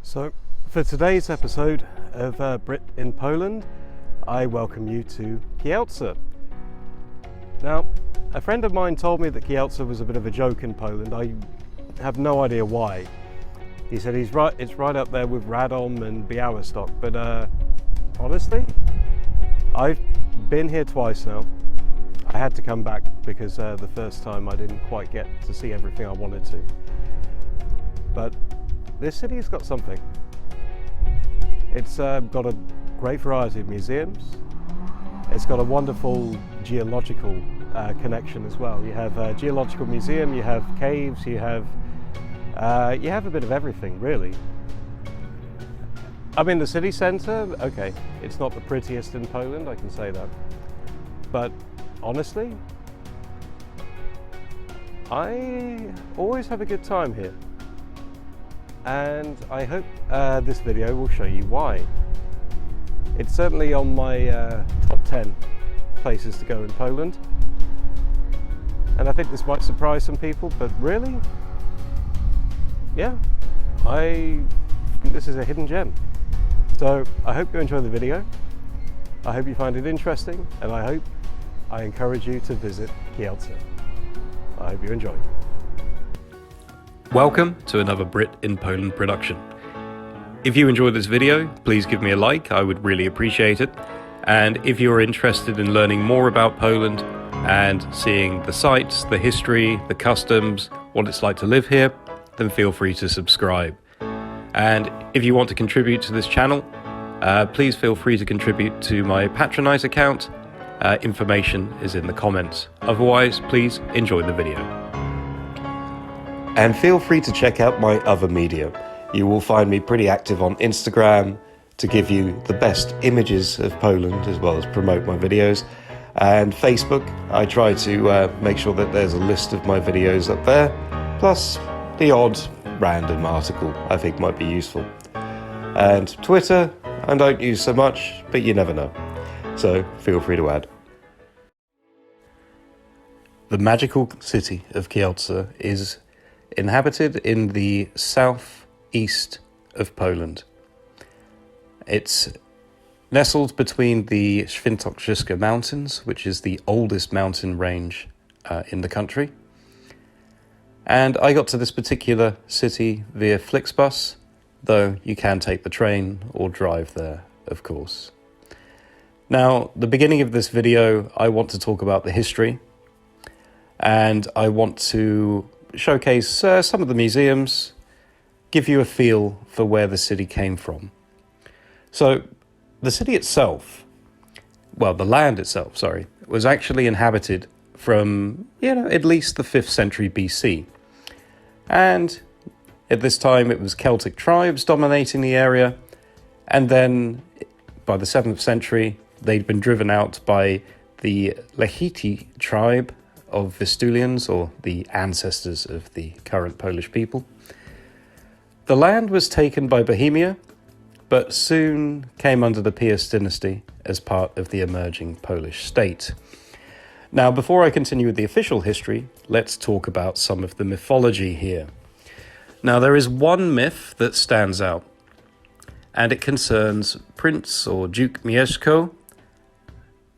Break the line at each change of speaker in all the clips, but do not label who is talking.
So, for today's episode of Brit in Poland, I welcome you to Kielce. Now, a friend of mine told me that Kielce was a bit of a joke in Poland. I have no idea why. He said it's right up there with Radom and Białystok, but honestly, I've been here twice now. I had to come back because the first time I didn't quite get to see everything I wanted to. But this city's got something. It's got a great variety of museums. It's got a wonderful geological connection as well. You have a geological museum, you have caves, you have a bit of everything, really. I mean, the city centre, okay, it's not the prettiest in Poland, I can say that. But honestly, I always have a good time here. And I hope this video will show you why. It's certainly on my top 10 places to go in Poland. And I think this might surprise some people, but really, yeah, I think this is a hidden gem. So I hope you enjoy the video. I hope you find it interesting, and I encourage you to visit Kielce. I hope you enjoy.
Welcome to another Brit in Poland production. If you enjoyed this video, please give me a like, I would really appreciate it. And if you're interested in learning more about Poland and seeing the sights, the history, the customs, what it's like to live here, then feel free to subscribe. And if you want to contribute to this channel, please feel free to contribute to my Patronite account. Information is in the comments. Otherwise, please enjoy the video. And feel free to check out my other media. You will find me pretty active on Instagram to give you the best images of Poland as well as promote my videos. And Facebook, I try to make sure that there's a list of my videos up there, plus the odd random article I think might be useful. And Twitter, I don't use so much, but you never know. So feel free to add. The magical city of Kielce is inhabited in the southeast of Poland. It's nestled between the Świętokrzyska Mountains, which is the oldest mountain range in the country. And I got to this particular city via Flixbus, though you can take the train or drive there, of course. Now, the beginning of this video, I want to talk about the history, and I want to showcase some of the museums, give you a feel for where the city came from. So the city itself, well, the land itself, sorry, was actually inhabited from, at least the 5th century BC. And at this time it was Celtic tribes dominating the area. And then by the 7th century, they'd been driven out by the Lechiti tribe of Vistulians, or the ancestors of the current Polish people. The land was taken by Bohemia, but soon came under the Piast dynasty as part of the emerging Polish state. Now, before I continue with the official history, let's talk about some of the mythology here. Now, there is one myth that stands out, and it concerns Prince or Duke Mieszko,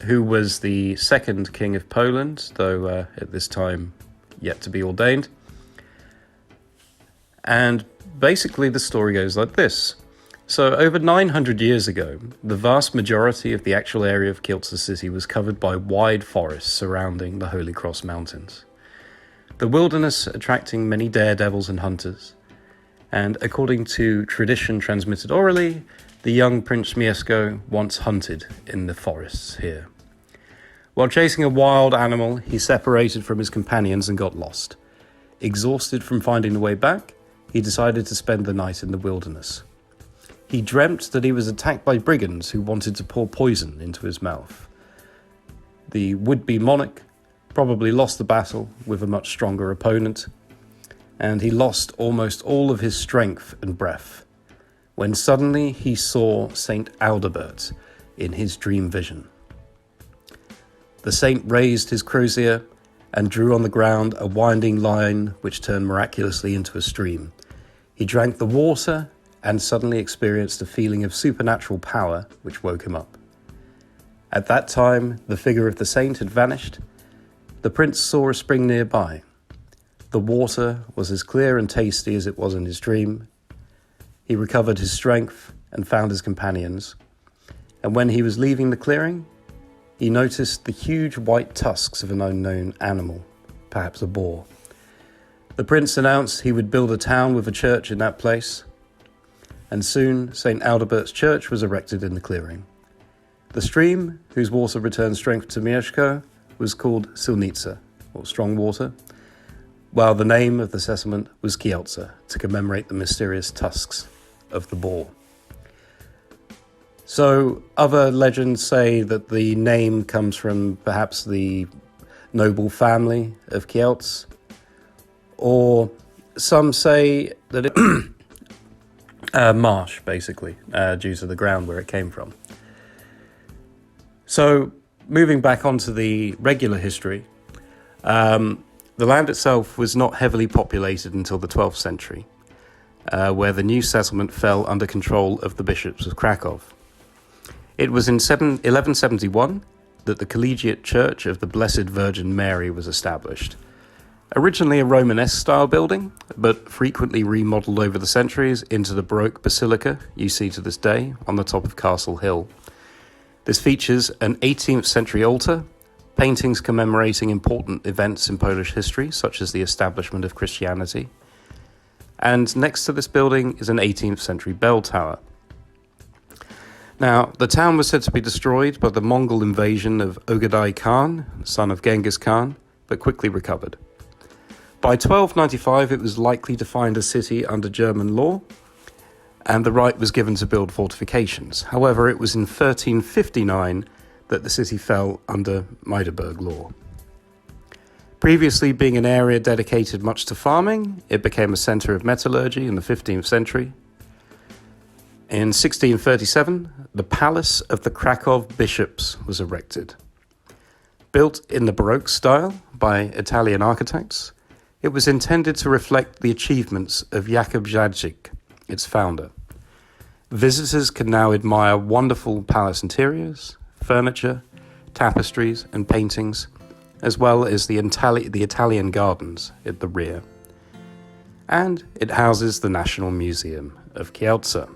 who was the second king of Poland, though at this time yet to be ordained. And basically the story goes like this. So over 900 years ago, the vast majority of the actual area of Kielce city was covered by wide forests surrounding the Holy Cross Mountains. The wilderness attracting many daredevils and hunters. And according to tradition transmitted orally, the young Prince Mieszko once hunted in the forests here. While chasing a wild animal, he separated from his companions and got lost. Exhausted from finding the way back, he decided to spend the night in the wilderness. He dreamt that he was attacked by brigands who wanted to pour poison into his mouth. The would-be monarch probably lost the battle with a much stronger opponent, and he lost almost all of his strength and breath, when suddenly he saw Saint Adalbert in his dream vision. The saint raised his crozier and drew on the ground a winding line which turned miraculously into a stream. He drank the water and suddenly experienced a feeling of supernatural power which woke him up. At that time, the figure of the saint had vanished. The prince saw a spring nearby. The water was as clear and tasty as it was in his dream. He recovered his strength and found his companions. And when he was leaving the clearing, he noticed the huge white tusks of an unknown animal, perhaps a boar. The prince announced he would build a town with a church in that place, and soon St. Alderbert's church was erected in the clearing. The stream, whose water returned strength to Mieszko, was called Silnica, or strong water, while the name of the settlement was Kielce, to commemorate the mysterious tusks of the boar. So other legends say that the name comes from perhaps the noble family of Kielce, or some say that it marsh, basically, due to the ground where it came from. So moving back onto the regular history, the land itself was not heavily populated until the 12th century, where the new settlement fell under control of the bishops of Krakow. It was in 1171 that the Collegiate Church of the Blessed Virgin Mary was established. Originally a Romanesque-style building, but frequently remodeled over the centuries into the Baroque basilica you see to this day on the top of Castle Hill. This features an 18th century altar, paintings commemorating important events in Polish history, such as the establishment of Christianity, and next to this building is an 18th century bell tower. Now, the town was said to be destroyed by the Mongol invasion of Ogadai Khan, son of Genghis Khan, but quickly recovered. By 1295, it was likely to find a city under German law, and the right was given to build fortifications. However, it was in 1359 that the city fell under Magdeburg law. Previously being an area dedicated much to farming, it became a centre of metallurgy in the 15th century. In 1637, the Palace of the Krakow Bishops was erected. Built in the Baroque style by Italian architects, it was intended to reflect the achievements of Jakub Jadzik, its founder. Visitors can now admire wonderful palace interiors, furniture, tapestries and paintings, as well as the Italian gardens at the rear. And it houses the National Museum of Kielce.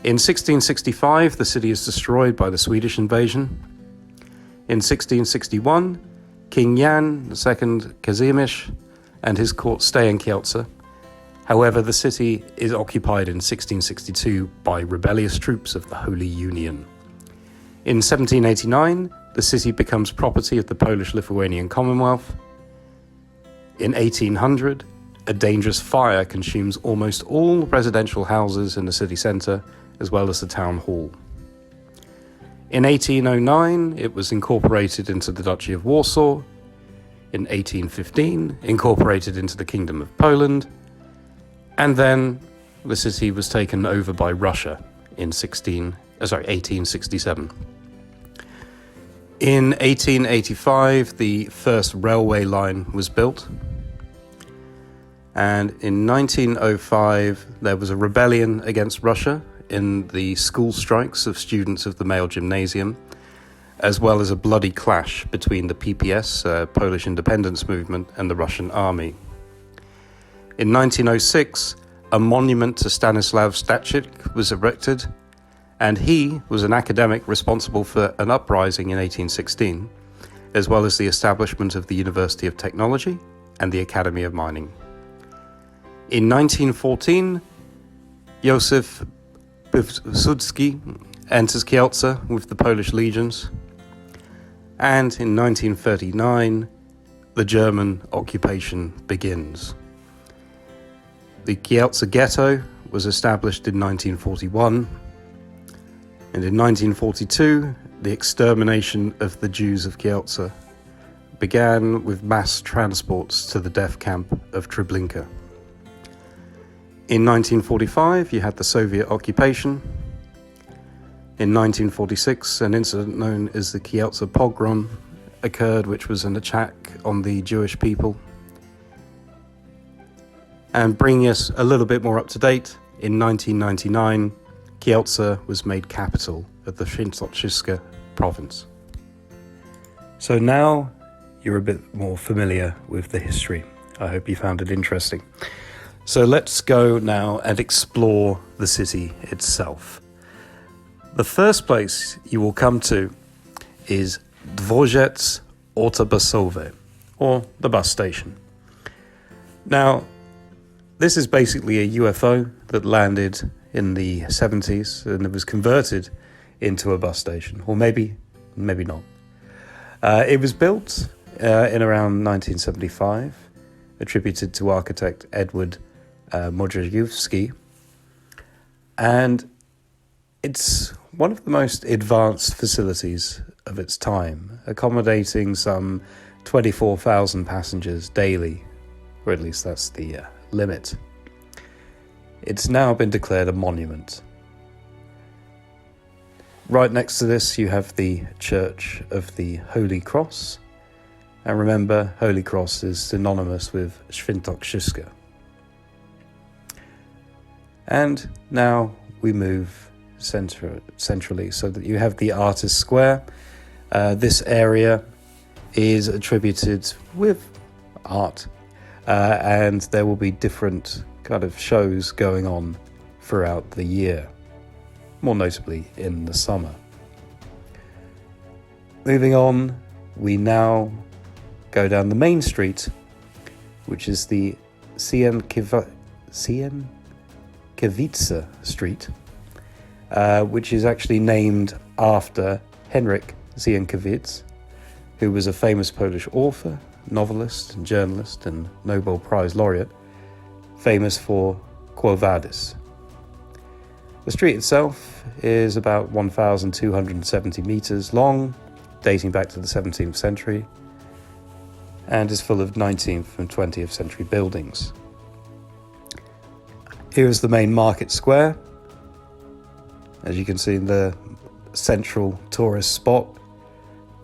In 1665, the city is destroyed by the Swedish invasion. In 1661, King Jan II Kazimierz and his court stay in Kielce. However, the city is occupied in 1662 by rebellious troops of the Holy Union. In 1789, the city becomes property of the Polish-Lithuanian Commonwealth. In 1800, a dangerous fire consumes almost all residential houses in the city centre, as well as the town hall. In 1809, it was incorporated into the Duchy of Warsaw. In 1815, incorporated into the Kingdom of Poland. And then the city was taken over by Russia in 1867. In 1885, the first railway line was built. And in 1905, there was a rebellion against Russia in the school strikes of students of the male gymnasium, as well as a bloody clash between the PPS, Polish independence movement, and the Russian army. In 1906, a monument to Stanislav Staszic was erected, and he was an academic responsible for an uprising in 1816, as well as the establishment of the University of Technology and the Academy of Mining. In 1914, Józef Piłsudski enters Kielce with the Polish legions, and in 1939, the German occupation begins. The Kielce ghetto was established in 1941, and in 1942, the extermination of the Jews of Kielce began with mass transports to the death camp of Treblinka. In 1945, you had the Soviet occupation. In 1946, an incident known as the Kielce pogrom occurred, which was an attack on the Jewish people. And bringing us a little bit more up to date, in 1999, Kielce was made capital of the Świętokrzyska province. So now you're a bit more familiar with the history. I hope you found it interesting. So let's go now and explore the city itself. The first place you will come to is Dworzec Autobusowy, or the bus station. Now, this is basically a UFO that landed in the 70s and it was converted into a bus station, or maybe not. It was built in around 1975, attributed to architect Edward Modrzejewski, and it's one of the most advanced facilities of its time, accommodating some 24,000 passengers daily, or at least that's the limit. It's now been declared a monument. Right next to this you have the Church of the Holy Cross, and remember, Holy Cross is synonymous with Świętokrzyska. And now we move centrally so that you have the Artist Square. This area is attributed with art, and there will be different kind of shows going on throughout the year, more notably in the summer. Moving on, we now go down the main street, which is the Sienkiewicz Street, which is actually named after Henryk Sienkiewicz, who was a famous Polish author, novelist and journalist and Nobel Prize laureate, famous for Quo Vadis. The street itself is about 1,270 metres long, dating back to the 17th century, and is full of 19th and 20th century buildings. Here is the main market square, as you can see, the central tourist spot,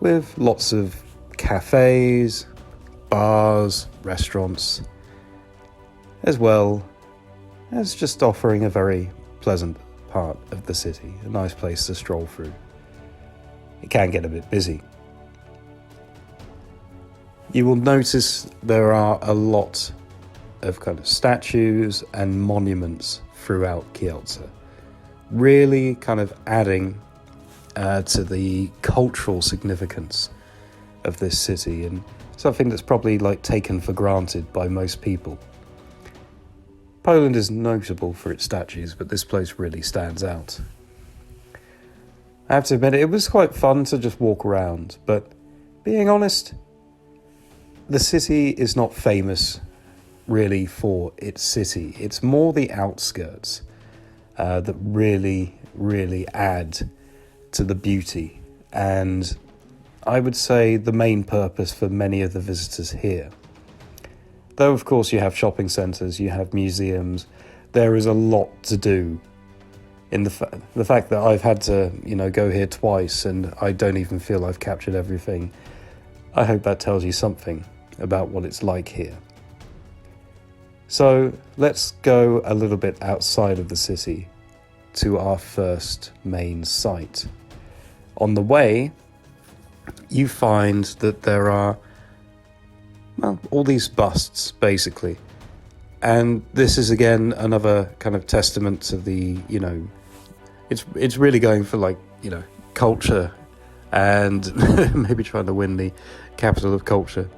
with lots of cafes, bars, restaurants, as well as just offering a very pleasant part of the city, a nice place to stroll through. It can get a bit busy. You will notice there are a lot of kind of statues and monuments throughout Kielce, really kind of adding to the cultural significance of this city, and something that's probably like taken for granted by most people. Poland is notable for its statues, but this place really stands out. I have to admit, it was quite fun to just walk around, but being honest, the city is not famous really for its city. It's more the outskirts that really add to the beauty, and I would say the main purpose for many of the visitors here. Though of course you have shopping centres, you have museums, there is a lot to do. In the fact that I've had to, go here twice and I don't even feel I've captured everything, I hope that tells you something about what it's like here. So let's go a little bit outside of the city to our first main site. On the way, you find that there are, all these busts, basically. And this is, again, another kind of testament to the, it's really going for, culture and maybe trying to win the capital of culture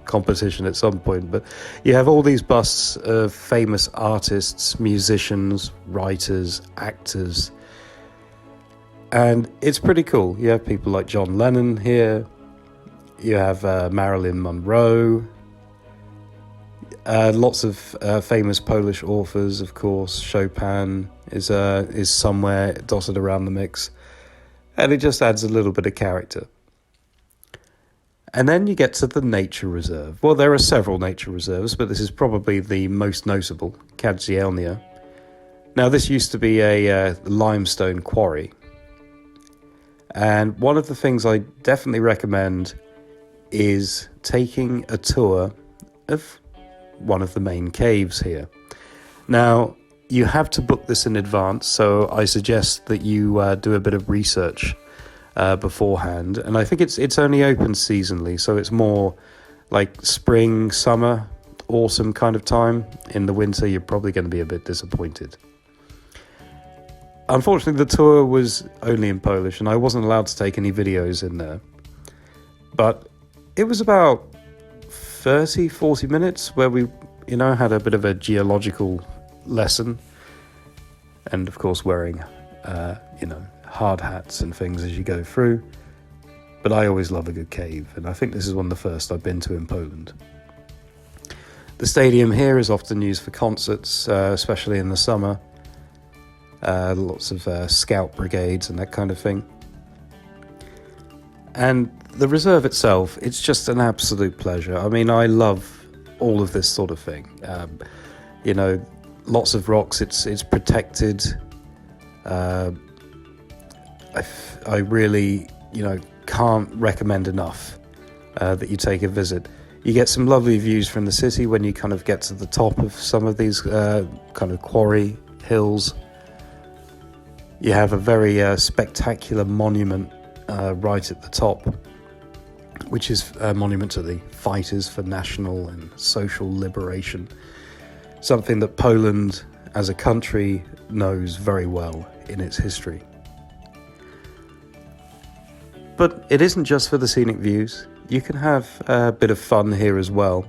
competition at some point. But you have all these busts of famous artists, musicians, writers, actors, and it's pretty cool. You have people like John Lennon here, you have Marilyn Monroe, lots of famous Polish authors, of course. Chopin is somewhere dotted around the mix, and it just adds a little bit of character. And then you get to the nature reserve. Well, there are several nature reserves, but this is probably the most notable, Kadzielnia. Now, this used to be a limestone quarry. And one of the things I definitely recommend is taking a tour of one of the main caves here. Now, you have to book this in advance, so I suggest that you do a bit of research beforehand. And I think it's only open seasonally, so it's more like spring, summer, autumn kind of time. In the winter, you're probably going to be a bit disappointed. Unfortunately, the tour was only in Polish, and I wasn't allowed to take any videos in there. But it was about 40 minutes where we, had a bit of a geological lesson. And of course, wearing, hard hats and things as you go through. But I always love a good cave, and I think this is one of the first I've been to in Poland. The stadium here is often used for concerts, especially in the summer. Lots of scout brigades and that kind of thing. And the reserve itself, it's just an absolute pleasure. I mean, I love all of this sort of thing. Lots of rocks, it's protected. I really, can't recommend enough that you take a visit. You get some lovely views from the city when you kind of get to the top of some of these kind of quarry hills. You have a very spectacular monument right at the top, which is a monument to the fighters for national and social liberation, something that Poland as a country knows very well in its history. But it isn't just for the scenic views. You can have a bit of fun here as well.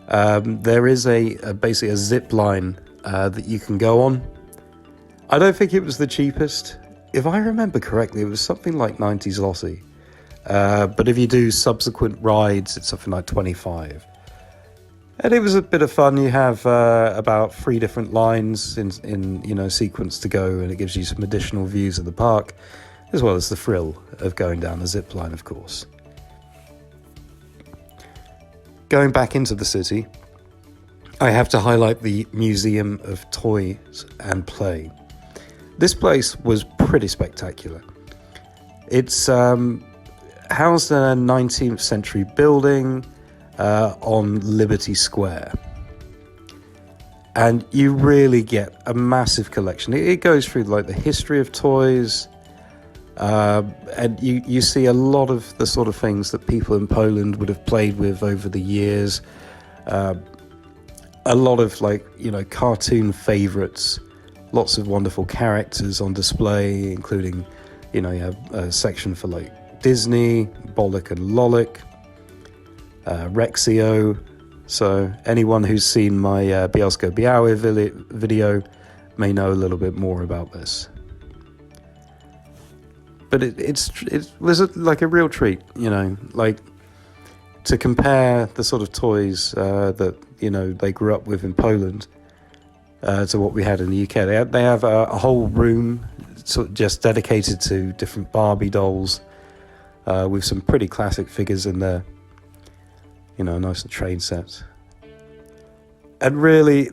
There is basically a zip line that you can go on. I don't think it was the cheapest. If I remember correctly, it was something like 90 zloty. But if you do subsequent rides, it's something like 25. And it was a bit of fun. You have about 3 different lines in sequence to go, and it gives you some additional views of the park, as well as the thrill of going down the zip line, of course. Going back into the city, I have to highlight the Museum of Toys and Play. This place was pretty spectacular. It's housed in a 19th century building on Liberty Square. And you really get a massive collection. It goes through like the history of toys, and you see a lot of the sort of things that people in Poland would have played with over the years. A lot of cartoon favorites, lots of wonderful characters on display, including, you have a section for like Disney, Bolek and Lolek, Rexio. So anyone who's seen my Bielsko-Białe video may know a little bit more about this. But it was like a real treat, to compare the sort of toys that, they grew up with in Poland to what we had in the UK. They have a whole room sort of just dedicated to different Barbie dolls with some pretty classic figures in there. Nice train sets. And really,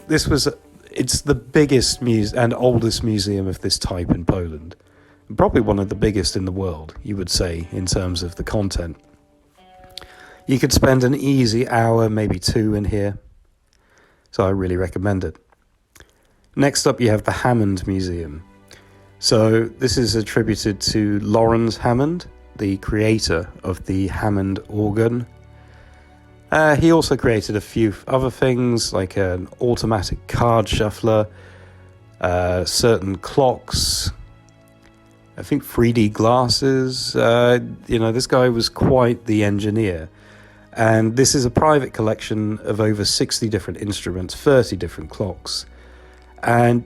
it's the biggest and oldest museum of this type in Poland. Probably one of the biggest in the world, you would say, in terms of the content. You could spend an easy hour, maybe 2 in here. So I really recommend it. Next up, you have the Hammond Museum. So this is attributed to Lawrence Hammond, the creator of the Hammond organ. He also created a few other things, like an automatic card shuffler, certain clocks, I think 3D glasses. This guy was quite the engineer. And this is a private collection of over 60 different instruments, 30 different clocks. And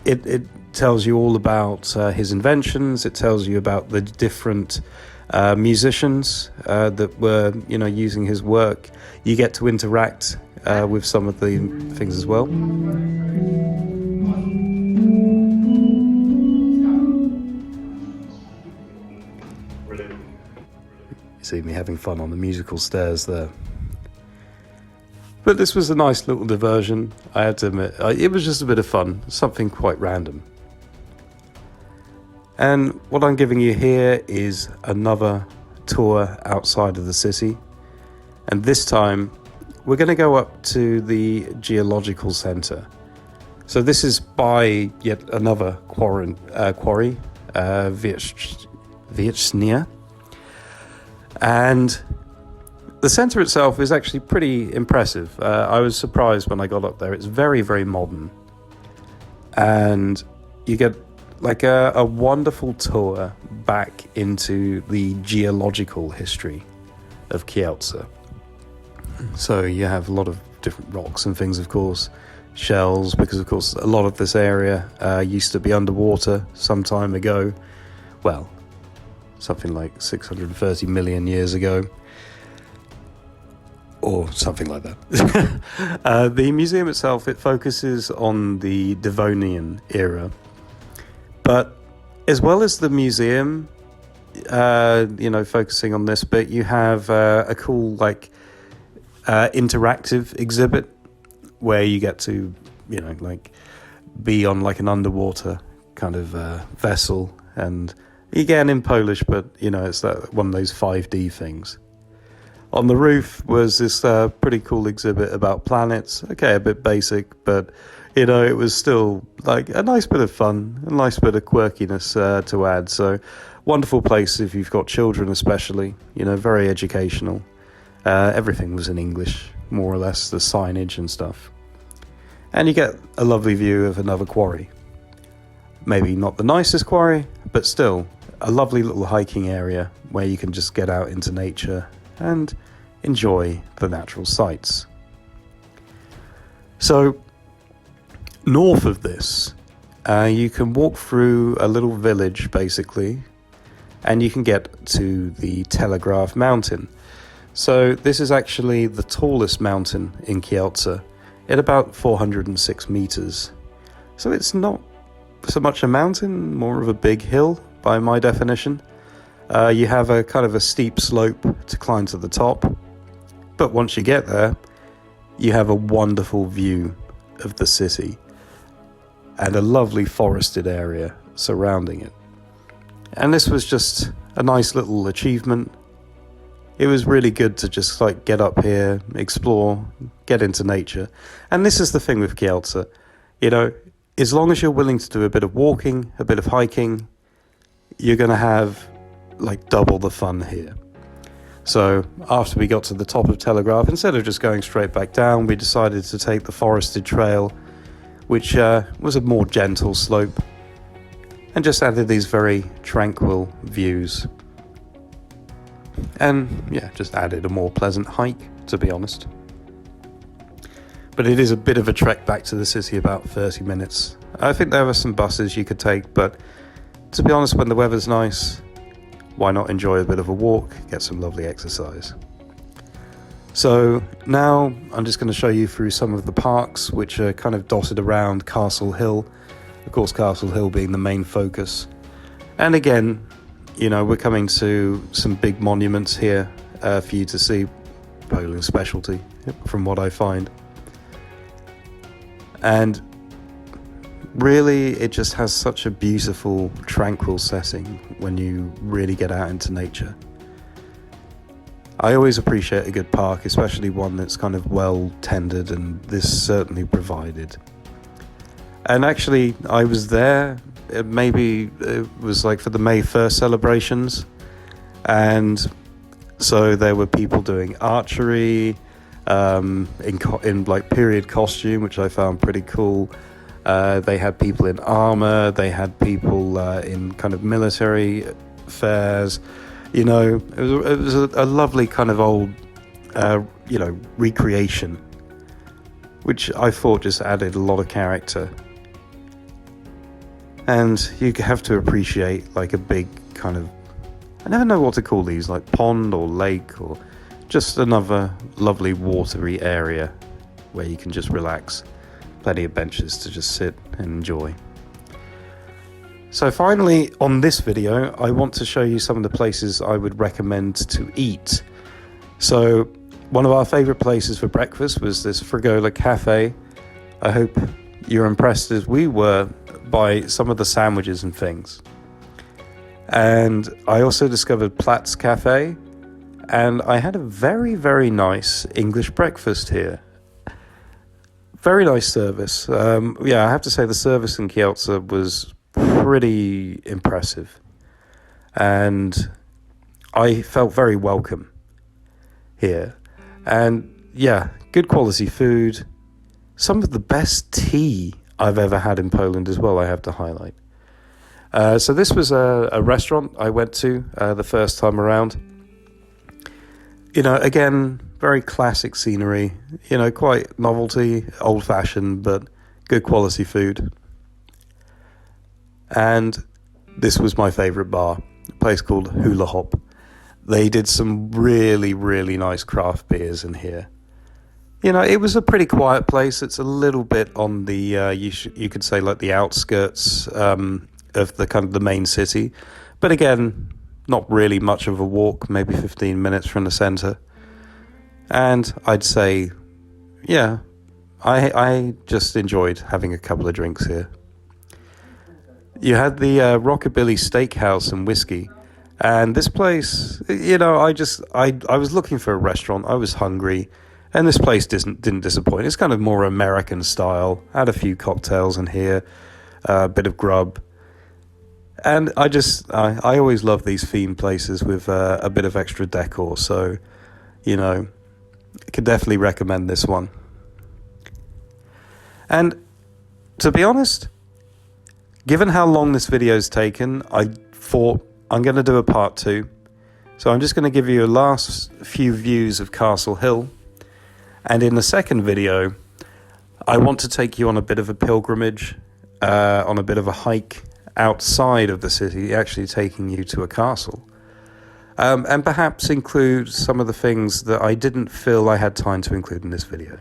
it tells you all about his inventions. It tells you about the different musicians that were, using his work. You get to interact with some of the things as well. You see me having fun on the musical stairs there. But this was a nice little diversion, I have to admit. It was just a bit of fun, something quite random. And what I'm giving you here is another tour outside of the city. And this time, we're going to go up to the Geological Centre. So this is by yet another quarry, Wiecznia. And the centre itself is actually pretty impressive. I was surprised when I got up there. It's very, very modern. And you get like a wonderful tour back into the geological history of Kielce. So you have a lot of different rocks and things, of course, shells, because of course a lot of this area used to be underwater some time ago. Well, something like 630 million years ago, or something like that. The museum itself, it focuses on the Devonian era, but as well as the museum, focusing on this bit, you have a cool interactive exhibit where you get to be on like an underwater kind of vessel, and again in Polish, but it's that one of those 5D things. On the roof was this pretty cool exhibit about planets. Okay, a bit basic, but it was still like a nice bit of fun, a nice bit of quirkiness to add. So wonderful place if you've got children, especially. Very educational. Everything was in English, more or less, the signage and stuff. And you get a lovely view of another quarry. Maybe not the nicest quarry, but still a lovely little hiking area where you can just get out into nature and enjoy the natural sights. So, north of this, you can walk through a little village, basically, and you can get to the Telegraph Mountain. So this is actually the tallest mountain in Kielce, at about 406 meters. So it's not so much a mountain, more of a big hill by my definition. You have a kind of a steep slope to climb to the top, but once you get there, you have a wonderful view of the city and a lovely forested area surrounding it. And this was just a nice little achievement. It was really good to just get up here, explore, get into nature. And this is the thing with Kielce, as long as you're willing to do a bit of walking, a bit of hiking, you're going to have double the fun here. So after we got to the top of Telegraph, instead of just going straight back down, we decided to take the forested trail, which was a more gentle slope, and just added these very tranquil views. And just added a more pleasant hike, to be honest. But it is a bit of a trek back to the city, about 30 minutes. I think there were some buses you could take, but to be honest, when the weather's nice, why not enjoy a bit of a walk, get some lovely exercise. So now I'm just going to show you through some of the parks which are kind of dotted around Castle Hill. Of course, Castle Hill being the main focus. And again, we're coming to some big monuments here for you to see. Poland's specialty, from what I find. And really, it just has such a beautiful, tranquil setting when you really get out into nature. I always appreciate a good park, especially one that's kind of well tended, and this certainly provided. And actually, I was there, maybe it was for the May 1st celebrations, and so there were people doing archery in period costume, which I found pretty cool. They had people in armor, they had people in kind of military fairs. It was a lovely kind of old recreation, which I thought just added a lot of character. And you have to appreciate a big kind of, I never know what to call these, pond or lake, or just another lovely watery area where you can just relax. Plenty of benches to just sit and enjoy. So finally, on this video, I want to show you some of the places I would recommend to eat. So one of our favourite places for breakfast was this Frigola Cafe. I hope you're impressed as we were by some of the sandwiches and things. And I also discovered Platt's Cafe, and I had a very, very nice English breakfast here. very nice service. Yeah, I have to say the service in Kielce was pretty impressive. And I felt very welcome here. And yeah, good quality food. Some of the best tea I've ever had in Poland as well, I have to highlight. So this was a restaurant I went to the first time around. You know, again, very classic scenery, you know, quite novelty, old-fashioned, but good quality food. And this was my favourite bar, a place called Hula Hop. They did some really, really nice craft beers in here. You know, it was a pretty quiet place. It's a little bit on the, you could say, like the outskirts of the kind of the main city. But again, not really much of a walk, maybe 15 minutes from the centre. And I'd say, yeah, I just enjoyed having a couple of drinks here. You had the Rockabilly Steakhouse and Whiskey. And this place, you know, I was looking for a restaurant. I was hungry. And this place didn't disappoint. It's kind of more American style. Had a few cocktails in here, a bit of grub. And I always love these themed places with a bit of extra decor. So, you know, I could definitely recommend this one. And to be honest, given how long this video's taken, I thought I'm going to do a part 2. So I'm just going to give you a last few views of Castle Hill. And in the second video, I want to take you on a bit of a pilgrimage, on a bit of a hike outside of the city, actually taking you to a castle. And perhaps include some of the things that I didn't feel I had time to include in this video.